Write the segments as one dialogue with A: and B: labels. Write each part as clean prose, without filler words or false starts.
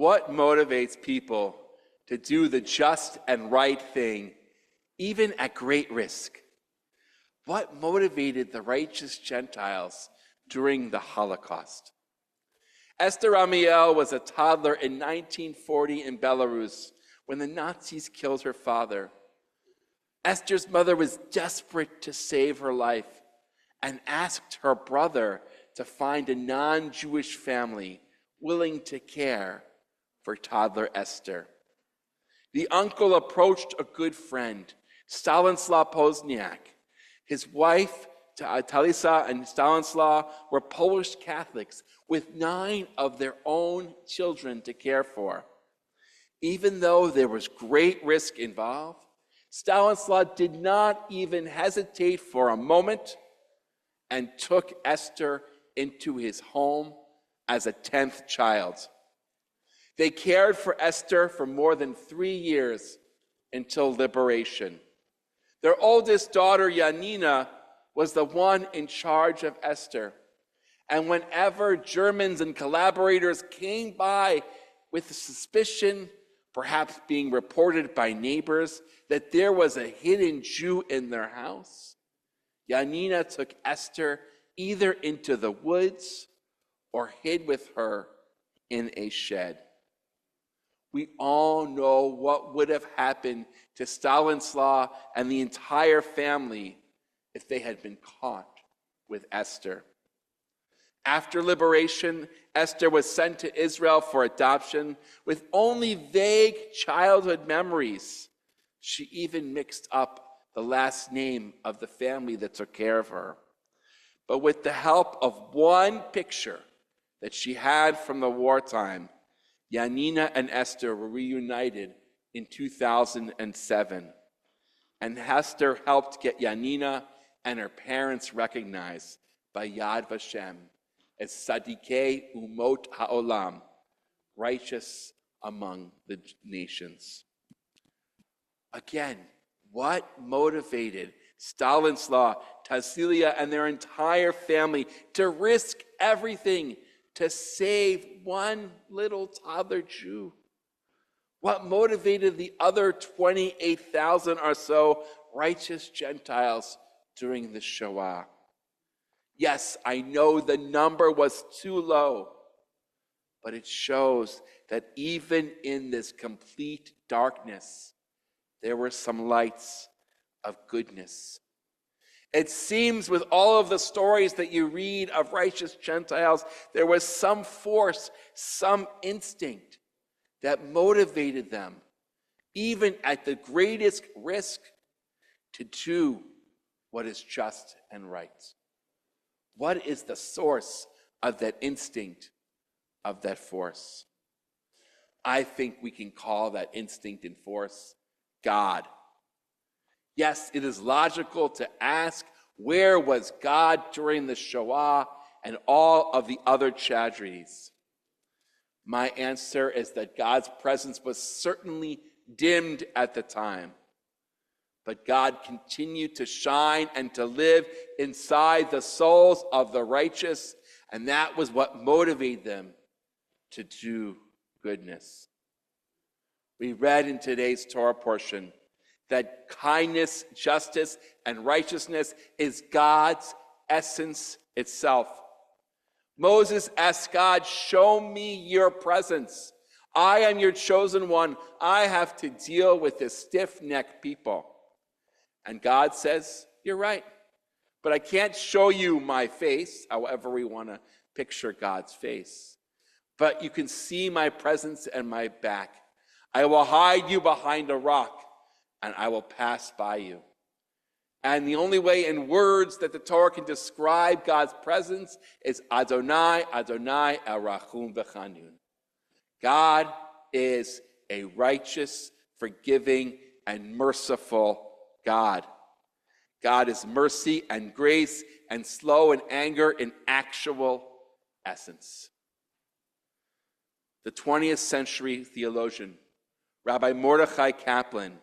A: What motivates people to do the just and right thing, even at great risk? What motivated the righteous Gentiles during the Holocaust? Esther Amiel was a toddler in 1940 in Belarus when the Nazis killed her father. Esther's mother was desperate to save her life and asked her brother to find a non-Jewish family willing to care for toddler Esther. The uncle approached a good friend, Stanislaw Pozniak. His wife, Tissa and Stanislaw, were Polish Catholics with 9 of their own children to care for. Even though there was great risk involved, Stanislaw did not even hesitate for a moment and took Esther into his home as a 10th child. They cared for Esther for more than 3 years until liberation. Their oldest daughter, Janina, was the one in charge of Esther. And whenever Germans and collaborators came by with the suspicion, perhaps being reported by neighbors, that there was a hidden Jew in their house, Janina took Esther either into the woods or hid with her in a shed. We all know what would have happened to Stanislaw and the entire family if they had been caught with Esther. After liberation, Esther was sent to Israel for adoption with only vague childhood memories. She even mixed up the last name of the family that took care of her. But with the help of one picture that she had from the wartime, Janina and Esther were reunited in 2007. And Esther helped get Janina and her parents recognized by Yad Vashem as Tzadikei Umot Ha'olam, righteous among the nations. Again, what motivated Stanislaw, Tassilia, and their entire family to risk everything to save one little toddler Jew? What motivated the other 28,000 or so righteous Gentiles during the Shoah? Yes, I know the number was too low, but it shows that even in this complete darkness, there were some lights of goodness. It seems with all of the stories that you read of righteous Gentiles, there was some force, some instinct that motivated them, even at the greatest risk, to do what is just and right. What is the source of that instinct, of that force? I think we can call that instinct and force God. Yes, it is logical to ask, where was God during the Shoah and all of the other tragedies? My answer is that God's presence was certainly dimmed at the time, but God continued to shine and to live inside the souls of the righteous, and that was what motivated them to do goodness. We read in today's Torah portion that kindness, justice, and righteousness is God's essence itself. Moses asked God, "Show me your presence. I am your chosen one. I have to deal with this stiff-necked people." And God says, "You're right, but I can't show you my face," however we want to picture God's face. "But you can see my presence and my back. I will hide you behind a rock, and I will pass by you." And the only way in words that the Torah can describe God's presence is Adonai, Adonai El Rachum V'Chanun. God is a righteous, forgiving, and merciful God. God is mercy and grace and slow in anger in actual essence. The 20th century theologian, Rabbi Mordechai Kaplan,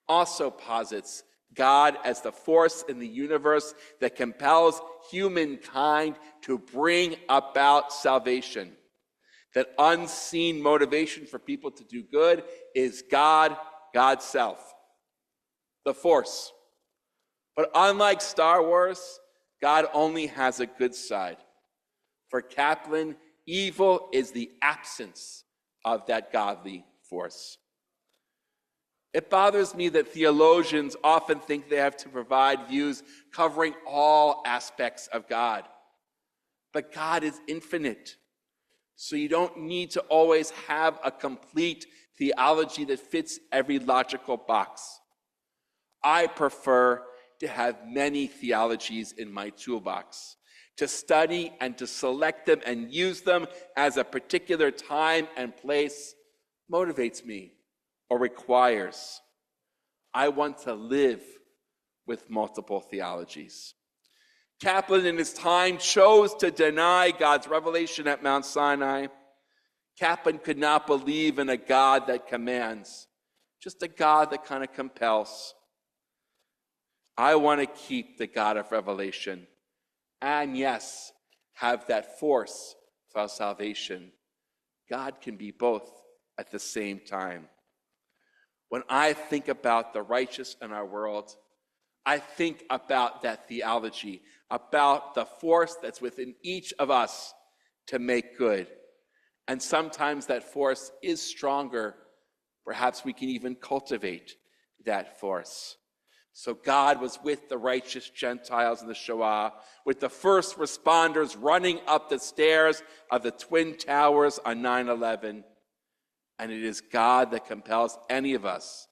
A: also posits God as the force in the universe that compels humankind to bring about salvation. that unseen motivation for people to do good is God, God's self, the force. But unlike Star Wars, God only has a good side. For Kaplan, evil is the absence of that godly force. It bothers me that theologians often think they have to provide views covering all aspects of God. But God is infinite, so you don't need to always have a complete theology that fits every logical box. I prefer to have many theologies in my toolbox, to study and to select them and use them as a particular time and place motivates me or requires. I want to live with multiple theologies. Kaplan in his time chose to deny God's revelation at Mount Sinai. Kaplan could not believe in a God that commands, just a God that kind of compels. I want to keep the God of revelation and, yes, have that force for our salvation. God can be both at the same time. When I think about the righteous in our world, I think about that theology, about the force that's within each of us to make good. And sometimes that force is stronger. Perhaps we can even cultivate that force. So God was with the righteous Gentiles in the Shoah, with the first responders running up the stairs of the Twin Towers on 9/11. And it is God that compels any of us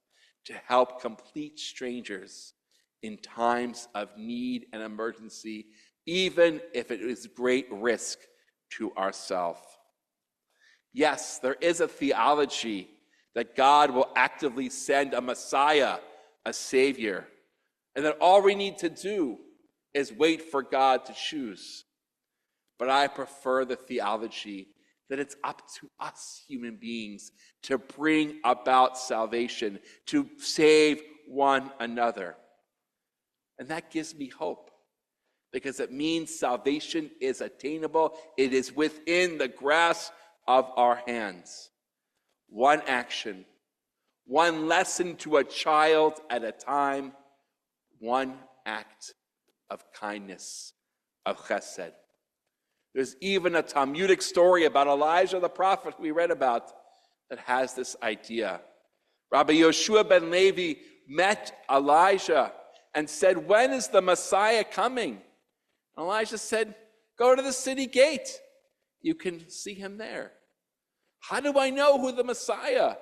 A: to help complete strangers in times of need and emergency, even if it is great risk to ourselves. Yes, there is a theology that God will actively send a Messiah, a Savior, and that all we need to do is wait for God to choose. But I prefer the theology that it's up to us human beings to bring about salvation, to save one another. And that gives me hope, because it means salvation is attainable. It is within the grasp of our hands. One action, one lesson to a child at a time, one act of kindness, of chesed. There's even a Talmudic story about Elijah the prophet we read about that has this idea. Rabbi Yoshua ben Levi met Elijah and said, "When is the Messiah coming?" And Elijah said, "Go to the city gate. You can see him there." "How do I know who the Messiah?"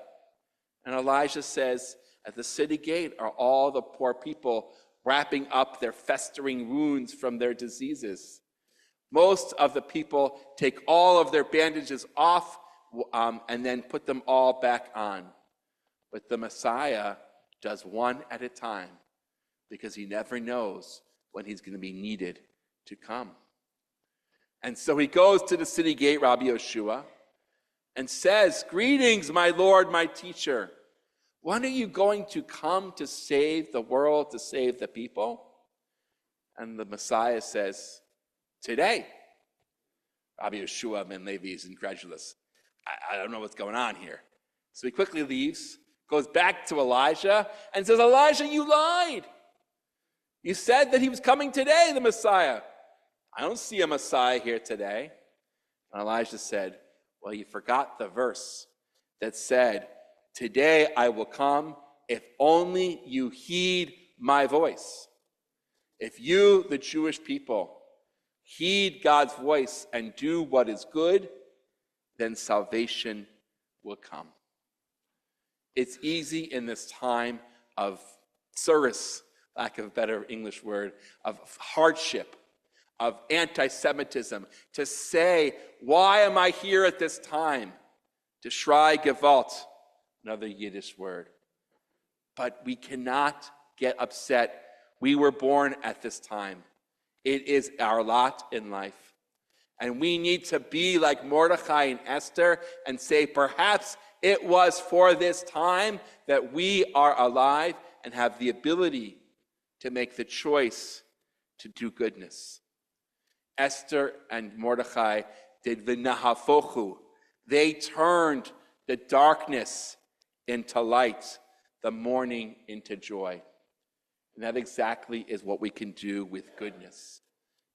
A: And Elijah says, "At the city gate are all the poor people wrapping up their festering wounds from their diseases. Most of the people take all of their bandages off and then put them all back on. But the Messiah does one at a time, because he never knows when he's going to be needed to come." And so he goes to the city gate, Rabbi Yoshua, and says, "Greetings, my Lord, my teacher. When are you going to come to save the world, to save the people?" And the Messiah says, "Today." Rabbi Yoshua ben Levi is incredulous. I don't know what's going on here. So he quickly leaves, goes back to Elijah, and says, "Elijah, you lied. You said that he was coming today, the Messiah. I don't see a Messiah here today." And Elijah said, "Well, you forgot the verse that said, 'Today I will come if only you heed my voice.' If you, the Jewish people, heed God's voice and do what is good, then salvation will come." It's easy in this time of service, lack of a better English word, of hardship, of anti-Semitism, to say, "Why am I here at this time?" To Schrei Gewalt, another Yiddish word. But we cannot get upset. We were born at this time. It is our lot in life. And we need to be like Mordechai and Esther and say, perhaps it was for this time that we are alive and have the ability to make the choice to do goodness. Esther and Mordechai did v'nahafochu. They turned the darkness into light, the mourning into joy. And that exactly is what we can do with goodness,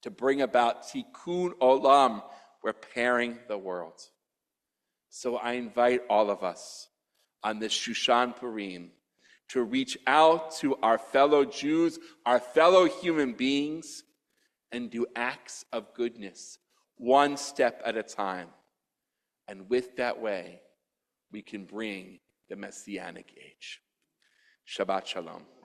A: to bring about tikkun olam, repairing the world. So I invite all of us on this Shushan Purim to reach out to our fellow Jews, our fellow human beings, and do acts of goodness, one step at a time. And with that way, we can bring the Messianic age. Shabbat Shalom.